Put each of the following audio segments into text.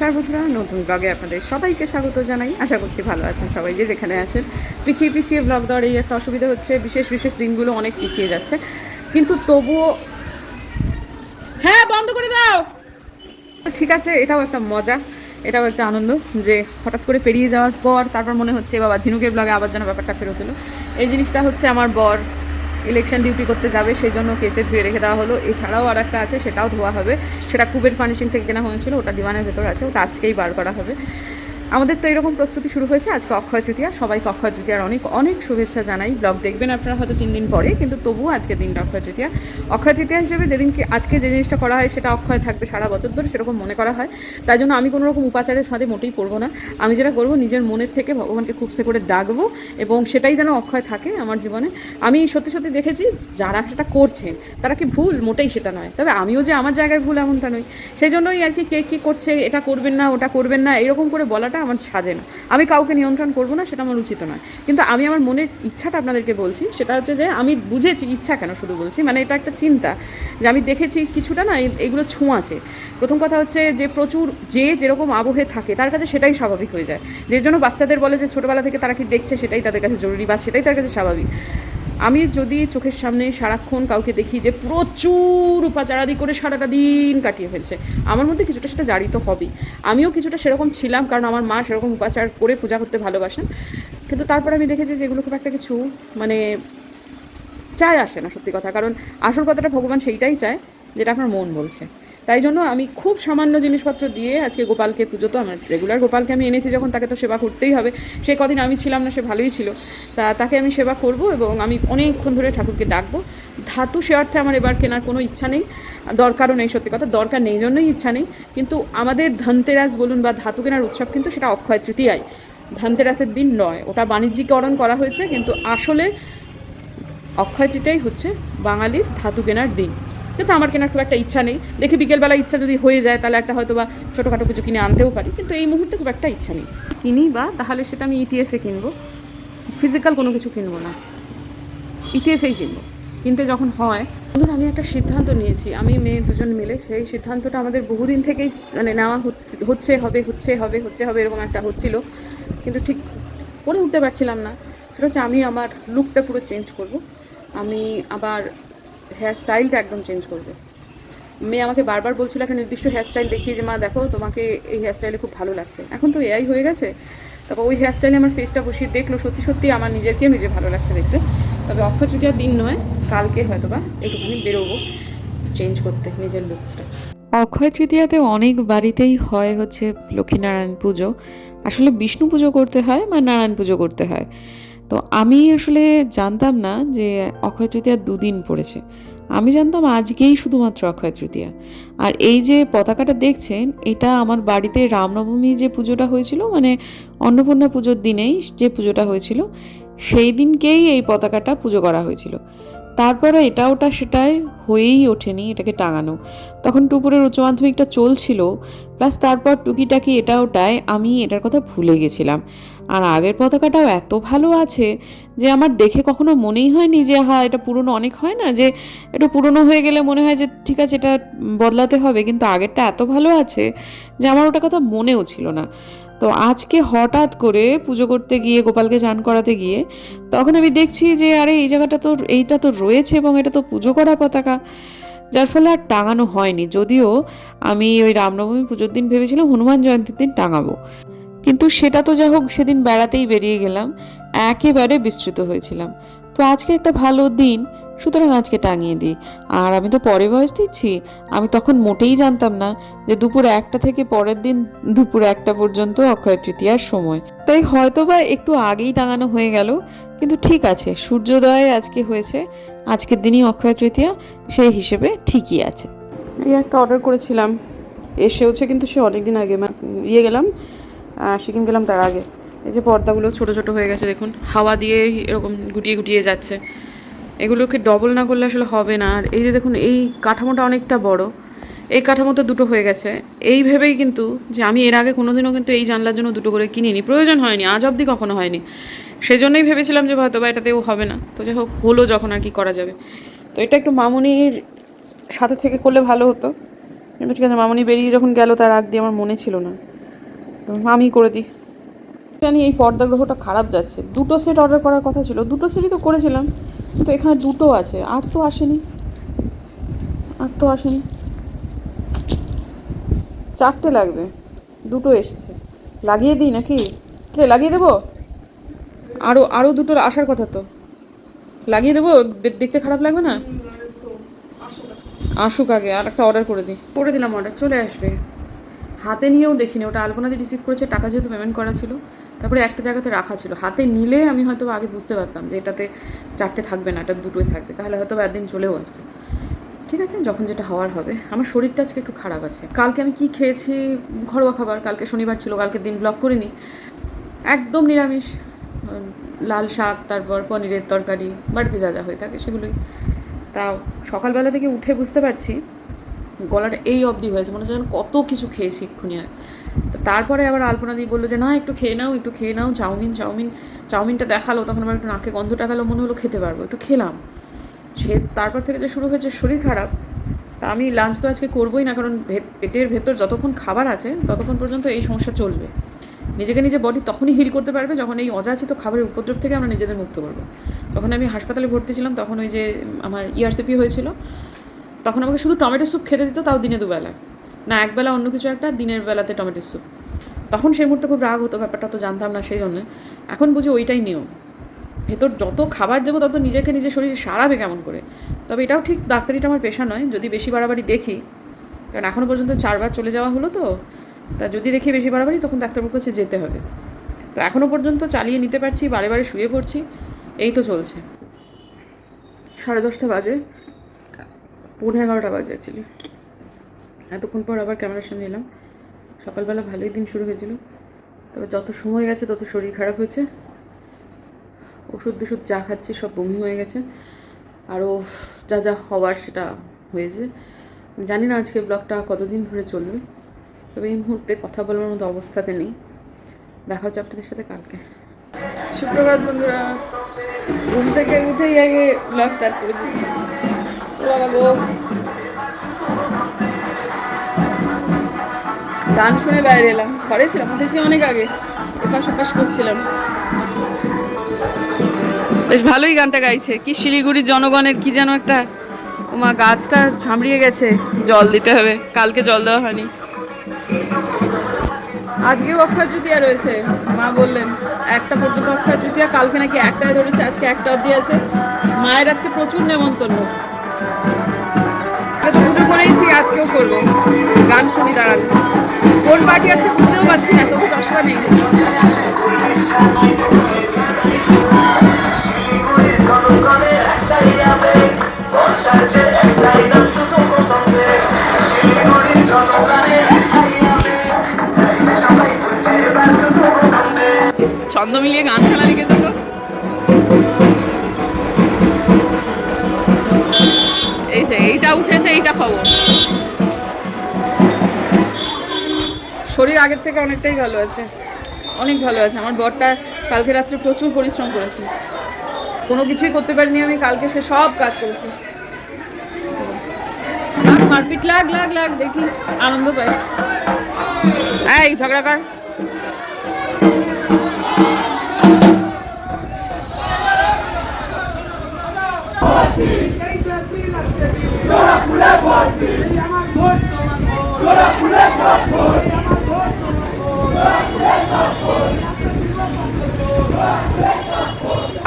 নমস্কার বন্ধুরা, নতুন ব্লগে আপনাদের সবাইকে স্বাগত জানাই। আশা করছি ভালো আছেন সবাই, যে যেখানে আছেন। পিছিয়ে পিছিয়ে ব্লগ দেওয়ার এই একটা অসুবিধা হচ্ছে, বিশেষ বিশেষ দিনগুলো অনেক পিছিয়ে যাচ্ছে, কিন্তু তবুও হ্যাঁ বন্ধ করে দাও। ঠিক আছে, এটাও একটা মজা, এটাও একটা আনন্দ যে হঠাৎ করে পেরিয়ে যাওয়ার পর তারপর মনে হচ্ছে বাবা ঝিনুকের ব্লগে আবার যেন ব্যাপারটা ফেরত হলো। এই জিনিসটা হচ্ছে আমার বর ইলেকশন ডিউটি করতে যাবে, সেই জন্য কেচে ধুয়ে রেখে দেওয়া হলো। এছাড়াও আর একটা আছে, সেটাও ধোয়া হবে। সেটা কুবের ফার্নিশিং থেকে কেনা হয়েছিল, ওটা ডিমানের ভেতর আছে, ওটা আজকেই বার করা হবে। আমাদের তো এরকম প্রস্তুতি শুরু হয়েছে। আজকে অক্ষয় তৃতীয়া, সবাইকে অক্ষয় তৃতীয়ার অনেক অনেক শুভেচ্ছা জানাই। ব্লগ দেখবেন আপনারা হয়তো 3 দিন পরে, কিন্তু তবুও আজকে দিনটা অক্ষয় তৃতীয়া। অক্ষয় তৃতীয়া হিসেবে যেদিনকে আজকে যে জিনিসটা করা হয় সেটা অক্ষয় থাকবে সারা বছর ধরে, সেরকম মনে করা হয়। তাই জন্য আমি কোনো রকম উপাচারের ফাঁদে মোটেই পড়বো না। আমি যেটা করবো, নিজের মনের থেকে ভগবানকে খুবসে করে ডাকবো, এবং সেটাই যেন অক্ষয় থাকে আমার জীবনে। আমি সত্যি সত্যি দেখেছি যারা সেটা করছেন তারা কি ভুল, মোটেই সেটা নয়। তবে আমিও যে আমার জায়গায় ভুল এমনটা নয়। সেই জন্যই আর কি, কে কী করছে, এটা করবেন না ওটা করবেন না এরকম করে বলাটা আমার সাজে না। আমি কাউকে নিয়ন্ত্রণ করবো না, সেটা আমার উচিত নয়। কিন্তু আমি আমার মনের ইচ্ছাটা আপনাদেরকে বলছি, সেটা হচ্ছে যে আমি বুঝেছি, ইচ্ছা কেন শুধু বলছি, মানে এটা একটা চিন্তা যে আমি দেখেছি কিছুটা না এগুলো ছোঁয়াচে। প্রথম কথা হচ্ছে যে প্রচুর যে যেরকম আবহে থাকে তার কাছে সেটাই স্বাভাবিক হয়ে যায়। যে জন্য বাচ্চাদের বলে যে ছোটোবেলা থেকে তারা কি দেখছে সেটাই তাদের কাছে জরুরি, বা সেটাই তার কাছে স্বাভাবিক। আমি যদি চোখের সামনে সারাক্ষণ কাউকে দেখি যে প্রচুর উপাচারাদি করে সারাটা দিন কাটিয়ে ফেলছে, আমার মধ্যে কিছুটা সেটা জারিত হবেই। আমিও কিছুটা সেরকম ছিলাম, কারণ আমার মা সেরকম উপাচার করে পূজা করতে ভালোবাসেন। কিন্তু তারপরে আমি দেখেছি যে এগুলো খুব একটা কিছু মানে চায় আসে না, সত্যি কথা। কারণ আসল কথাটা ভগবান সেইটাই চায় যেটা আপনার মন বলছে। তাই জন্য আমি খুব সামান্য জিনিসপত্র দিয়ে আজকে গোপালকে পুজো, তো আমার রেগুলার গোপালকে আমি এনেছি যখন, তাকে তো সেবা করতেই হবে। সে কদিন আমি ছিলাম না, সে ভালোই ছিল, তাকে আমি সেবা করব, এবং আমি অনেকক্ষণ ধরে ঠাকুরকে ডাকবো। ধাতু সে অর্থে আমার এবার কেনার কোনো ইচ্ছা নেই, দরকারও নেই। সত্যি কথা, দরকার নেই জন্যই ইচ্ছা নেই। কিন্তু আমাদের ধনতেরাস বলুন বা ধাতু কেনার উৎসব, কিন্তু সেটা অক্ষয় তৃতীয়ায়, ধনতেরাসের দিন নয়। ওটা বাণিজ্যিকরণ করা হয়েছে, কিন্তু আসলে অক্ষয় তৃতীয়াই হচ্ছে বাঙালির ধাতু কেনার দিন। কিন্তু আমার কেনার খুব একটা ইচ্ছা নেই। দেখি বিকেলবেলা ইচ্ছা যদি হয়ে যায় তাহলে একটা হয়তো বা ছোটোখাটো কিছু কিনে আনতেও পারি, কিন্তু এই মুহূর্তে খুব একটা ইচ্ছা নেই। কিনি বা তাহলে সেটা আমি ইটিএফে কিনবো, ফিজিক্যাল কোনো কিছু কিনবো না, ইটিএফেই কিনবো। কিনতে যখন হয়, ধরুন আমি একটা সিদ্ধান্ত নিয়েছি, আমি মেয়ে দুজন মিলে, সেই সিদ্ধান্তটা আমাদের বহুদিন থেকেই মানে নেওয়া হচ্ছে হবে এরকম একটা হচ্ছিল, কিন্তু ঠিক করে উঠতে পারছিলাম না। সেটা হচ্ছে আমি আমার লুকটা পুরো চেঞ্জ করব। আমি আবার হেয়ার স্টাইলটা একদম চেঞ্জ করবো। মেয়ে আমাকে বারবার বলছিল একটা নির্দিষ্ট হেয়ার স্টাইল দেখিয়ে, যে মা দেখো তোমাকে এই হেয়ার স্টাইলে খুব ভালো লাগছে। এখন তো এআই হয়ে গেছে, তারপর ওই হেয়ার স্টাইলে আমার ফেসটা বসিয়ে দেখলো, সত্যি সত্যি আমার নিজেকেও নিজে ভালো লাগছে দেখতে। তবে অক্ষয় তৃতীয়ার দিন নয়, কালকে হয়তো বা একটুখানি বেরোবো চেঞ্জ করতে নিজের লুকসটা। অক্ষয় তৃতীয়াতে অনেক বাড়িতেই হয় হচ্ছে লক্ষ্মীনারায়ণ পুজো। আসলে বিষ্ণু পুজো করতে হয় বা নারায়ণ পুজো করতে হয়। তো আমি আসলে জানতাম না যে অক্ষয় তৃতীয়া 2 দিন পড়েছে। আমি জানতাম আজকেই শুধুমাত্র অক্ষয় তৃতীয়া। আর এই যে পতাকাটা দেখছেন, এটা আমার বাড়িতে রামনবমী যে পুজোটা হয়েছিল, মানে অন্নপূর্ণা পুজোর দিনেই যে পুজোটা হয়েছিল, সেই দিনকেই এই পতাকাটা পুজো করা হয়েছিল। তারপরে এটা ওটা সেটাই হয়েই ওঠেনি এটাকে টাঙানো। তখন টুপুরের উচ্চ মাধ্যমিকটা চলছিল, প্লাস তারপর টুকিটাকি এটা ওটায় আমি এটার কথা ভুলে গেছিলাম। আর আগের পতাকাটাও এত ভালো আছে যে আমার দেখে কখনো মনেই হয়নি যে হ্যাঁ এটা পুরনো। অনেক হয় না যে একটু পুরনো হয়ে গেলে মনে হয় যে ঠিক আছে এটা বদলাতে হবে, কিন্তু আগেরটা এত ভালো আছে যে আমার ওটা কথা মনেও ছিল না। তো আজকে হঠাৎ করে পুজো করতে গিয়ে, গোপালকে চান করাতে গিয়ে, তখন আমি দেখছি যে আরে এই জায়গাটা তো, এইটা তো রয়েছে এবং এটা তো পুজো করা পতাকা, যার ফলে আর টাঙানো হয়নি। যদিও আমি ওই রামনবমী পুজোর দিন ভেবেছিলাম হনুমান জয়ন্তীর দিন টাঙাবো, কিন্তু সেটা তো যা হোক, সেদিন বেড়াতেই বেরিয়ে গেলাম, একেবারে বিস্মৃত হয়েছিলাম। তো আজকে একটা ভালো দিন, সুতরাং আজকে টাঙিয়ে দিই। আর আমি তো পরে বয়স দিচ্ছি, আমি তখন মোটেই জানতাম না যে দুপুর 1টা থেকে পরের দিন দুপুর 1টা পর্যন্ত অক্ষয় তৃতীয়ার সময়। তাই হয়তো বা একটু আগেই টাঙানো হয়ে গেল, কিন্তু ঠিক আছে, সূর্যোদয় আজকে হয়েছে, আজকের দিনই অক্ষয় তৃতীয়া, সেই হিসেবে ঠিকই আছে। এই একটা অর্ডার করেছিলাম, এসেওছে, কিন্তু সে অনেক দিন আগে গেলাম, সিকিম গেলাম তার আগে। এই যে পর্দাগুলো ছোট ছোট হয়ে গেছে দেখুন, হাওয়া দিয়ে এরকম গুটিয়ে গুটিয়ে যাচ্ছে। এগুলোকে ডবল না করলে আসলে হবে না। আর এই যে দেখুন, এই কাঠামোটা অনেকটা বড়, এই কাঠামোতে দুটো হয়ে গেছে। এই ভেবেই কিন্তু যে আমি এর আগে কোনোদিনও কিন্তু এই জানলার জন্য দুটো করে কিনিনি, প্রয়োজন হয়নি, আজ অবধি কখনো হয়নি। সেজন্যই ভেবেছিলাম যে হয়তো বা এটাতেও হবে না, তো যাই হোক হলো যখন, আর কি করা যাবে। তো এটা একটু মামুনির সাথে থেকে করলে ভালো হতো, কিন্তু ঠিক আছে, মামুনি বেরিয়ে যখন গেল তার আগ দিয়ে আমার মনে ছিল না। তো আমি করে দিই। জানি এই পর্দা গ্রহটা খারাপ যাচ্ছে, 2টো সেট অর্ডার করার কথা ছিল, 2টো সেটই তো করেছিলাম, কিন্তু এখানে 2টো আছে, আর তো আসেনি, 4টে লাগবে, 2টো এসেছে। লাগিয়ে দিই নাকি? কে লাগিয়ে দেবো? আরও 2টো আসার কথা তো, লাগিয়ে দেবো, দেখতে খারাপ লাগবে না? আসুক আগে, আর একটা অর্ডার করে দিলাম, অর্ডার চলে আসবে। হাতে নিয়েও দেখিনি, ওটা আলপনাদি রিসিভ করেছে, টাকা যেহেতু পেমেন্ট করা ছিল, তারপরে একটা জায়গাতে রাখা ছিল, হাতে নিলে আমি হয়তো আগে বুঝতে পারতাম যে এটাতে 4টে থাকবে না, এটা 2টোই থাকবে, তাহলে হয়তো একদিন চলেও আসতো। ঠিক আছে, যখন যেটা হওয়ার হবে। আমার শরীরটা আজকে একটু খারাপ আছে। কালকে আমি কি খেয়েছি, ঘরোয়া খাবার, কালকে শনিবার ছিল, কালকে দিন ব্লগ করিনি, একদম নিরামিষ, লাল শাক, তারপর পনিরের তরকারি, বাড়িতে যা যা হয়ে থাকে সেগুলোই। তা সকালবেলা থেকে উঠে বুঝতে পারছি গলাটা এই অবধি হয়েছে, মনে হচ্ছে যেন কত কিছু খেয়েছি এক্ষুনি। আর তারপরে আবার আলপনাদি বললো যে না একটু খেয়ে নাও, চাউমিনটা দেখালো, তখন আমার একটু নাকে গন্ধটা গেলো, মনে হলো খেতে পারবো, একটু খেলাম। সে তারপর থেকে যে শুরু হয়েছে শরীর খারাপ। তা আমি লাঞ্চ তো আজকে করবোই না, কারণ পেটের ভেতর যতক্ষণ খাবার আছে ততক্ষণ পর্যন্ত এই সমস্যা চলবে। নিজে বডি তখনই হিল করতে পারবে যখন এই অযাচিত খাবারের উপদ্রব থেকে আমরা নিজেদের মুক্ত করবো। তখন আমি হাসপাতালে ভর্তি ছিলাম, তখন ওই যে আমার ERCP হয়েছিল, তখন আমাকে শুধু টমেটো স্যুপ খেতে দিত, তাও দিনে 2 বেলা, না একবেলা অন্য কিছু একটা, দিনের বেলাতে টমেটো স্যুপ। তখন সেই মুহূর্তে খুব রাগ হতো, ব্যাপারটা তো জানতাম না সেই জন্যে। এখন বুঝি ওইটাই নিয়ম, ভেতর যত খাবার দেবো তত নিজে শরীর সারাবে কেমন করে। তবে এটাও ঠিক, ডাক্তারিটা আমার পেশা নয়, যদি বেশি বাড়াবাড়ি দেখি, কারণ এখনও পর্যন্ত 4বার চলে যাওয়া হলো তো, তা যদি দেখি বেশি বাড়াবাড়ি তখন ডাক্তারবাবুর কাছে যেতে হবে। তো এখনও পর্যন্ত চালিয়ে নিতে পারছি, বারে শুয়ে পড়ছি, এই তো চলছে। 10:30 বাজে, 11:15 বাজে অ্যাকচুয়ালি। এতক্ষণ পর আবার ক্যামেরার সামনে এলাম। সকালবেলা ভালোই দিন শুরু হয়েছিল, তবে যত সময় গেছে তত শরীর খারাপ হয়েছে। ওষুধ যা খাচ্ছি সব বমি হয়ে গেছে, আরও যা হওয়ার সেটা হয়েছে। জানি না আজকে ব্লগটা কতদিন ধরে চলবে, তবে এই মুহূর্তে কথা বলার মতো অবস্থাতে নেই। দেখা হচ্ছে আপনাদের সাথে কালকে। সুপ্রভাত বন্ধুরা, ঘুম থেকে উঠেই আগে ব্লগ স্টার্ট করে দিচ্ছি। গান শুনে বাইরে এলাম, ঘরে ছিলাম, উঠেছি অনেক আগে, এপাশ ওপাশ করছিলাম। বেশ ভালোই গানটা গাইছে, কি শিলিগুড়ির জনগণের কি যেন একটা, ওমা গাছটা ঝামড়িয়ে গেছে, জল দিতে হবে, কালকে জল দেওয়া হয়নি। আজকেও অক্ষয় তৃতীয়া রয়েছে, মা বললেন 1টা পর্যন্ত অক্ষয় তৃতীয়া, কালকে নাকি 1টায় ধরেছে, আজকে 1টা অবধি আছে। মায়ের আজকে প্রচুর নেমন্তন্ন, তো পুজো করেইছি, আজকেও করবো। গান শুনি, দাঁড়ান, কোন পার্টি আছে বুঝতেও পারছি না, চোখে চশমা নেই। ছন্দ মিলিয়ে গান খেলা লিখেছে তো। এই যে এইটা উঠেছে, এইটা খবর। শরীর আগের থেকে অনেকটাই ভালো আছে, অনেক ভালো আছে। আমার বরটা কালকে রাত্রে প্রচুর পরিশ্রম করেছে, কোনো কিছুই করতে পারিনি আমি, কালকে সে সব কাজ করেছে। মারপিট লাগ দেখি, আনন্দ পাই। এই ঝগড়া কর।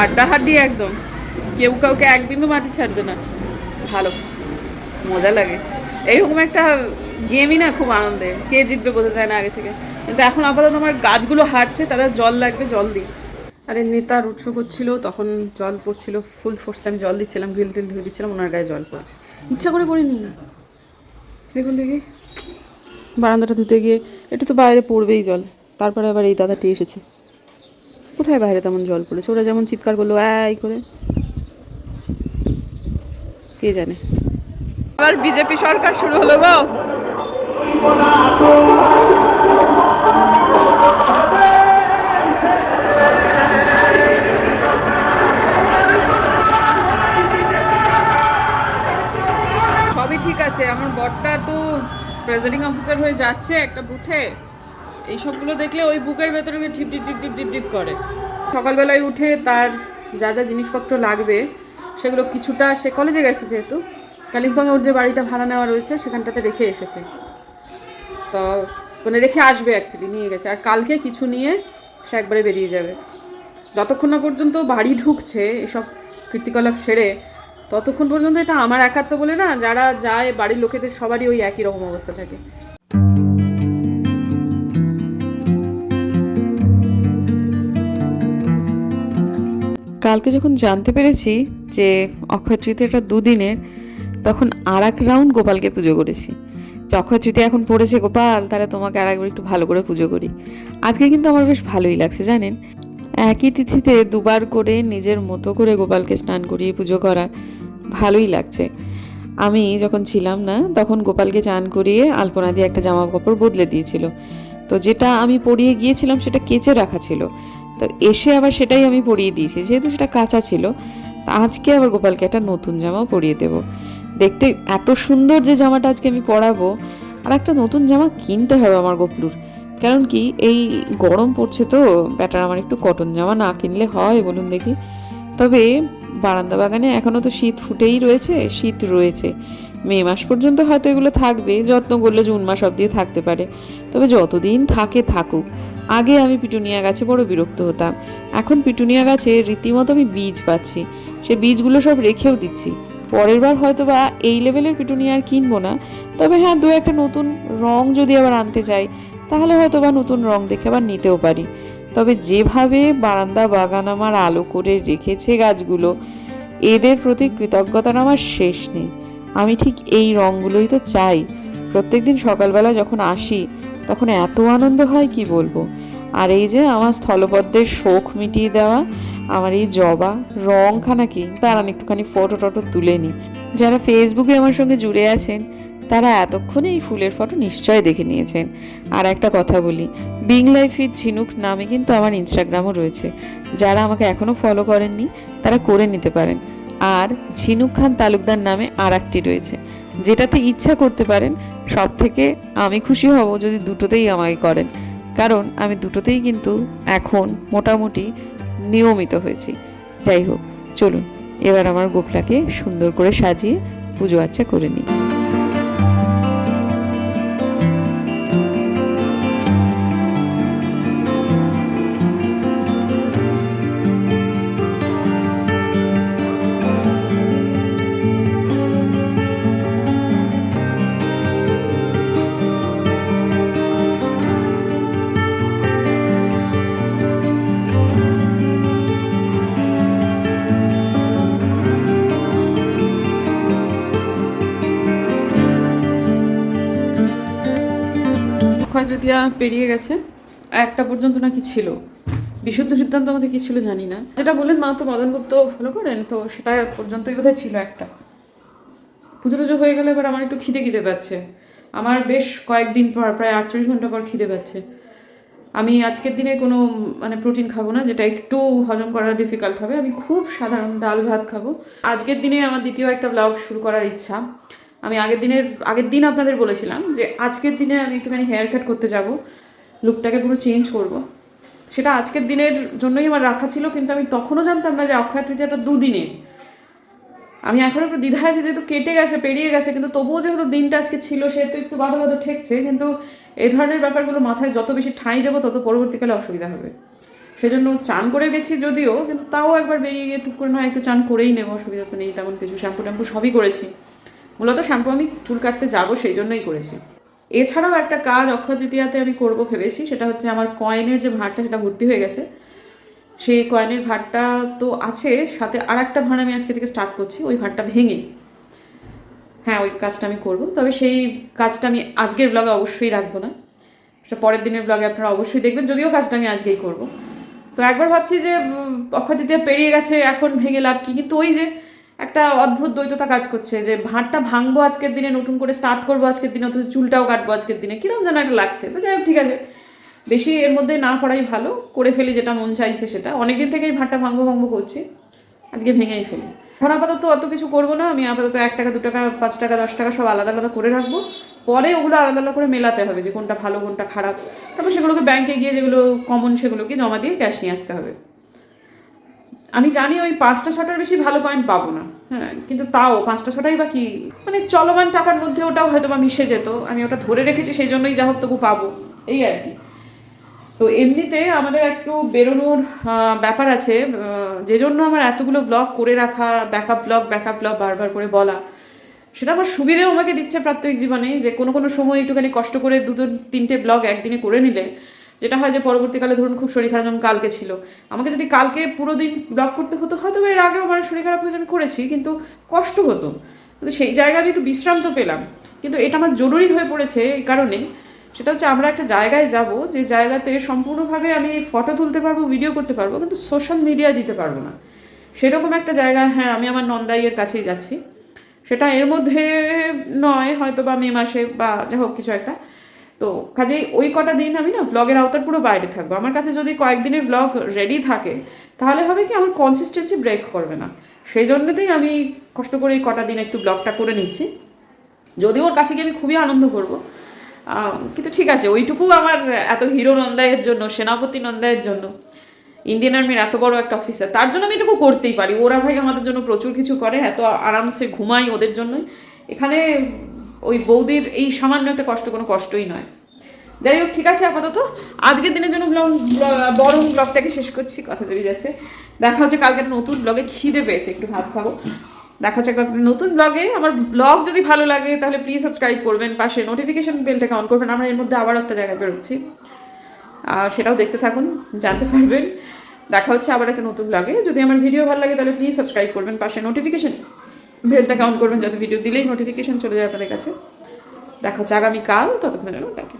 হাড্ডাহাড্ডি একদম, কেউ কাউকে এক বিন্দু মাটি ছাড়বে না, ভালো মজা লাগে। এইরকম একটা গেমই না খুব আনন্দের, কে জিতবে বোঝা যায় না আগে থেকে। কিন্তু এখন আপাতত আমার গাছগুলো হাঁটছে, তারা জল লাগবে, জল দিই। আরে নেতার উৎস করছিল, তখন জল পড়ছিল, ফুল ফোর্সে আমি জল দিচ্ছিলাম, গ্রিল টিল ধুয়ে দিচ্ছিলাম, ওনার গায়ে জল পড়ছে, ইচ্ছা করে করিনি। দেখুন দেখি, বারান্দাটা ধুতে গিয়ে একটু তো বাইরে পড়বেই জল, তারপরে আবার এই দাদাটি এসেছে। কোথায় বাইরে তেমন জল পড়েছে, ওরা যেমন চিৎকার করলো এই করে, কে জানে। আবার বিজেপি সরকার শুরু হলো গো। সবই ঠিক আছে, আমার বরটা তো প্রেজাইডিং অফিসার হয়ে যাচ্ছে একটা বুথে, এই সবগুলো দেখলে ওই বুকের ভেতরে ঢিপ ঢিপ ঢিপ ঢিপ ঢিপ ঢিপ করে। সকালবেলায় উঠে তার যা যা জিনিসপত্র লাগবে সেগুলো কিছুটা, সে কলেজে গেছে যেহেতু, কালিম্পংয়ে ওর যে বাড়িটা ভাড়া নেওয়া রয়েছে সেখানটাতে রেখে এসেছে, তো মানে রেখে আসবে, অ্যাকচুয়ালি নিয়ে গেছে। আর কালকে কিছু নিয়ে সে একবারে বেরিয়ে যাবে। যতক্ষণ না পর্যন্ত বাড়ি ঢুকছে এসব কীর্তিকলাপ সেরে, ততক্ষণ পর্যন্ত এটা আমার একার তো বলে না, যারা যায় বাড়ির লোকেদের সবারই ওই একই রকম অবস্থা থাকে। কালকে যখন জানতে পেরেছি যে অক্ষয় তৃতীয়াটা দুদিনের, তখন আর এক রাউন্ড গোপালকে পুজো করেছি। যে অক্ষয় তৃতীয়া এখন পড়েছে গোপাল, তাহলে তোমাকে আর একবার একটু ভালো করে পুজো করি। আজকে কিন্তু আমার বেশ ভালোই লাগছে জানেন, একই তিথিতে দুবার করে নিজের মতো করে গোপালকে স্নান করিয়ে পুজো করা ভালোই লাগছে। আমি যখন ছিলাম না তখন গোপালকে চান করিয়ে আলপনা দিয়ে একটা জামা কাপড় বদলে দিয়েছিল, তো যেটা আমি পরিয়ে গিয়েছিলাম সেটা কেচে রাখা ছিল, তো এসে আবার সেটাই আমি পরিয়ে দিয়েছি, যেহেতু সেটা কাঁচা ছিল। তা আজকে আবার গোপালকে একটা নতুন জামাও পরিয়ে দেব। দেখতে এত সুন্দর যে জামাটা আজকে আমি পরাবো, আর একটা নতুন জামা কিনতে হবে আমার গোপলুর। কারণ কি, এই গরম পড়ছে তো, ব্যাটার আমার একটু কটন জামা না কিনলে হয় বলুন দেখি। তবে বারান্দা বাগানে এখনও তো শীত ফুটেই রয়েছে, শীত রয়েছে, মে মাস পর্যন্ত হয়তো এগুলো থাকবে, যত্ন করলে জুন মাস অবধি থাকতে পারে। তবে যতদিন থাকে থাকুক। আগে আমি পিটুনিয়া গাছে বড় বিরক্ত হতাম, এখন পিটুনিয়া গাছে রীতিমতো আমি বীজ পাচ্ছি, সে বীজগুলো সব রেখেও দিচ্ছি। পরের বার হয়তো বা এই লেভেলের পিটুনিয়া আর কিনবো না, তবে হ্যাঁ দু একটা নতুন রং যদি আবার আনতে চাই তাহলে হয়তো বা নতুন রং দেখে আবার নিতেও পারি। তবে যেভাবে বারান্দা বাগান আমার আলো করে রেখেছে গাছগুলো, এদের প্রতি কৃতজ্ঞতার আমার শেষ নেই। আমি ঠিক এই রঙগুলোই তো চাই। প্রত্যেকদিন সকালবেলা যখন আসি তখন এত আনন্দ হয় কি বলবো। আর এই যে আমার স্থলপদ্মের শোক মিটিয়ে দেওয়া আমার এই জবা রংখানা কি, দাঁড়ান একটুখানি ফটো টটো তুলে নিই। যারা ফেসবুকে আমার সঙ্গে জুড়ে আছেন তারা এতক্ষণে এই ফুলের ফটো নিশ্চয় দেখে নিয়েছেন। আর একটা কথা বলি, বিং লাইফ উইথ ঝিনুক নামে কিন্তু আমার ইনস্টাগ্রামও রয়েছে, যারা আমাকে এখনও ফলো করেননি তারা করে নিতে পারেন। আর ঝিনুক খান তালুকদার নামে আর একটি রয়েছে, যেটাতে ইচ্ছা করতে পারেন। সব থেকে আমি খুশি হব যদি দুটোতেই আমাকে করেন, কারণ আমি দুটোতেই কিন্তু এখন মোটামুটি নিয়মিত হয়েছি। যাই হোক, চলুন এবার আমার গোপলাকে সুন্দর করে সাজিয়ে পুজো আচ্চা করে নিই। অক্ষয় তৃতীয়া পেরিয়ে গেছে, একটা পর্যন্ত নাকি ছিল, বিশুদ্ধ সিদ্ধান্ত আমাদের কি ছিল জানি না, যেটা বললেন মা তো মদন গুপ্ত ফলো করেন, তো সেটা পর্যন্তই বোধহয় ছিল একটা। পুজো টুজো হয়ে গেলে এবার আমার একটু খিদে পাচ্ছে, আমার বেশ কয়েকদিন পর, প্রায় 48 ঘন্টা পর খিদে পাচ্ছে। আমি আজকের দিনে কোনো মানে প্রোটিন খাবো না, যেটা একটু হজম করা ডিফিকাল্ট হবে। আমি খুব সাধারণ ডাল ভাত খাবো। আজকের দিনে আমার দ্বিতীয় একটা ব্লগ শুরু করার ইচ্ছা। আমি আগের দিন আপনাদের বলেছিলাম যে আজকের দিনে আমি একটুখানি হেয়ার কাট করতে যাব, লুকটাকে পুরো চেঞ্জ করব। সেটা আজকের দিনের জন্যই আমার রাখা ছিল, কিন্তু আমি তখনও জানতাম না যে অক্ষয় তৃতীয়াটা দুদিনের। আমি এখন একটু দ্বিধায় আছে, যেহেতু কেটে গেছে, পেরিয়ে গেছে, কিন্তু তবুও যেহেতু দিনটা আজকে ছিল সেহেতু একটু বাধা বাধা ঠেকছে। কিন্তু এই ধরনের ব্যাপারগুলো মাথায় যত বেশি ঠাঁই দেবো তত পরবর্তীকালে অসুবিধা হবে। সেজন্য চান করে গেছি যদিও, কিন্তু তাও একবার বেরিয়ে গিয়ে টুক করে নয় একটু চান করেই নেবো, অসুবিধা তো নেই তেমন কিছু। শ্যাম্পু ট্যাম্পু সবই করেছি, মূলত শ্যাম্পু আমি চুল কাটতে যাবো সেই জন্যই করেছি। এছাড়াও একটা কাজ অক্ষয় তৃতীয়াতে আমি করবো ভেবেছি, সেটা হচ্ছে আমার কয়েনের যে ভাঁড়টা সেটা ভর্তি হয়ে গেছে, সেই কয়েনের ভাঁড়টা তো আছে, সাথে আর একটা ভাঁড় আমি আজকে থেকে স্টার্ট করছি, ওই ভাঁড়টা ভেঙে, হ্যাঁ ওই কাজটা আমি করব। তবে সেই কাজটা আমি আজকের ব্লগে অবশ্যই রাখবো না, সেটা পরের দিনের ব্লগে আপনারা অবশ্যই দেখবেন, যদিও কাজটা আমি আজকেই করব। তো একবার ভাবছি যে অক্ষয় তৃতীয়া পেরিয়ে গেছে, এখন ভেঙে লাভ কি, কিন্তু ওই যে একটা অদ্ভুত দ্বৈততা কাজ করছে যে ভাঁড়টা ভাঙবো আজকের দিনে, নতুন করে স্টার্ট করবো আজকের দিনে, অথচ চুলটাও কাটবো আজকের দিনে, কিরকম যেন একটা লাগছে। তো যাই হোক, ঠিক আছে, বেশি এর মধ্যে না পড়াই ভালো, করে ফেলি যেটা মন চাইছে সেটা। অনেকদিন থেকেই ভাঁড়টা ভাঙবো করছি, আজকে ভেঙেই ফেলি। এখন আপাতত অত কিছু করবো না, আমি আপাতত 1 টাকা 2 টাকা 5 টাকা 10 টাকা সব আলাদা আলাদা করে রাখবো, পরে ওগুলো আলাদা আলাদা করে মেলাতে হবে যে কোনটা ভালো কোনটা খারাপ, তারপর সেগুলোকে ব্যাংকে গিয়ে যেগুলো কমন সেগুলোকে জমা দিয়ে ক্যাশ নিয়ে আসতে হবে। আমি জানি ওই 5টা 6টার বেশি ভালো পয়েন্ট পাবো না, হ্যাঁ, কিন্তু তাও 5টা 6টাই বা কি, মানে চলমান টাকার মধ্যে ওটাও হয়তো বা মিশে যেত, আমি ওটা ধরে রেখেছি সেই জন্যই যা হোক তবু পাবো, এই আর কি। তো এমনিতে আমাদের একটু বেরোনোর ব্যাপার আছে, যে জন্য আমার এতগুলো ব্লগ করে রাখা, ব্যাকআপ ব্লগ বারবার করে বলা, সেটা আমার সুবিধেও আমাকে দিচ্ছে প্রাত্যহিক জীবনে, যে কোনো কোনো সময় একটুখানি কষ্ট করে 2-3টে ব্লগ একদিনে করে নিলে যেটা হয় যে পরবর্তীকালে ধরুন খুব শরীর খারাপ, যেমন কালকে ছিল, আমাকে যদি কালকে পুরো দিন ব্লগ করতে হতো, হয়তো এর আগেও আমার শরীর খারাপ হয়েছে আমি করেছি, কিন্তু কষ্ট হতো, কিন্তু সেই জায়গায় আমি একটু বিশ্রাম তো পেলাম। কিন্তু এটা আমার জরুরি হয়ে পড়েছে এই কারণে, সেটা হচ্ছে আমরা একটা জায়গায় যাব, যে জায়গাতে সম্পূর্ণভাবে আমি ফটো তুলতে পারবো, ভিডিও করতে পারবো, কিন্তু সোশ্যাল মিডিয়ায় দিতে পারবো না, সেরকম একটা জায়গা। হ্যাঁ, আমি আমার নন্দাইয়ের কাছেই যাচ্ছি, সেটা এর মধ্যে নয়, হয়তো বা মে মাসে বা যা হোক কিছু একটা। তো কাজেই ওই কটা দিন আমি না ব্লগের আওতার পুরো বাইরে থাকবো। আমার কাছে যদি কয়েকদিনের ব্লগ রেডি থাকে, তাহলে হবে কি আমার কনসিস্টেন্সি ব্রেক করবে না, সেই জন্যতেই আমি কষ্ট করে এই কটা দিন একটু ব্লগটা করে নিচ্ছি, যদিও ওর কাছে গিয়ে আমি খুবই আনন্দ করবো। কিন্তু ঠিক আছে, ওইটুকু আমার এত হিরো নন্দাইয়ের জন্য, সেনাপতি নন্দাইয়ের জন্য, ইন্ডিয়ান আর্মির এত বড় একটা অফিসার, তার জন্য আমি এটুকু করতেই পারি। ওরা ভাই আমাদের জন্য প্রচুর কিছু করে, এত আরামসে ঘুমাই ওদের জন্যই। এখানে ওই বৌদির এই সামান্য একটা কষ্ট কোনো কষ্টই নয়। যাই হোক, ঠিক আছে, আপাতত আজকের দিনের জন্য বরং ব্লগটাকে শেষ করছি, কথা জড়িয়ে যাচ্ছে। দেখা হচ্ছে কালকে একটা নতুন ব্লগে, খিদে পেয়েছে, একটু ভাত খাবো। দেখা হচ্ছে একটা নতুন ব্লগে। আমার ব্লগ যদি ভালো লাগে তাহলে প্লিজ সাবস্ক্রাইব করবেন, পাশে নোটিফিকেশন বেলটাকে অন করবেন। আমরা এর মধ্যে আবার একটা জায়গায় বেরোচ্ছি, সেটাও দেখতে থাকুন, জানতে পারবেন। দেখা হচ্ছে আবার একটা নতুন ব্লগে। যদি আমার ভিডিও ভালো লাগে তাহলে প্লিজ সাবস্ক্রাইব করবেন, পাশে নোটিফিকেশন বেলটাকে অন করবেন, যাতে ভিডিও দিলেই নোটিফিকেশন চলে যায় আপনাদের কাছে। দেখা হচ্ছে আগামীকাল, ততক্ষণের জন্য টাটা।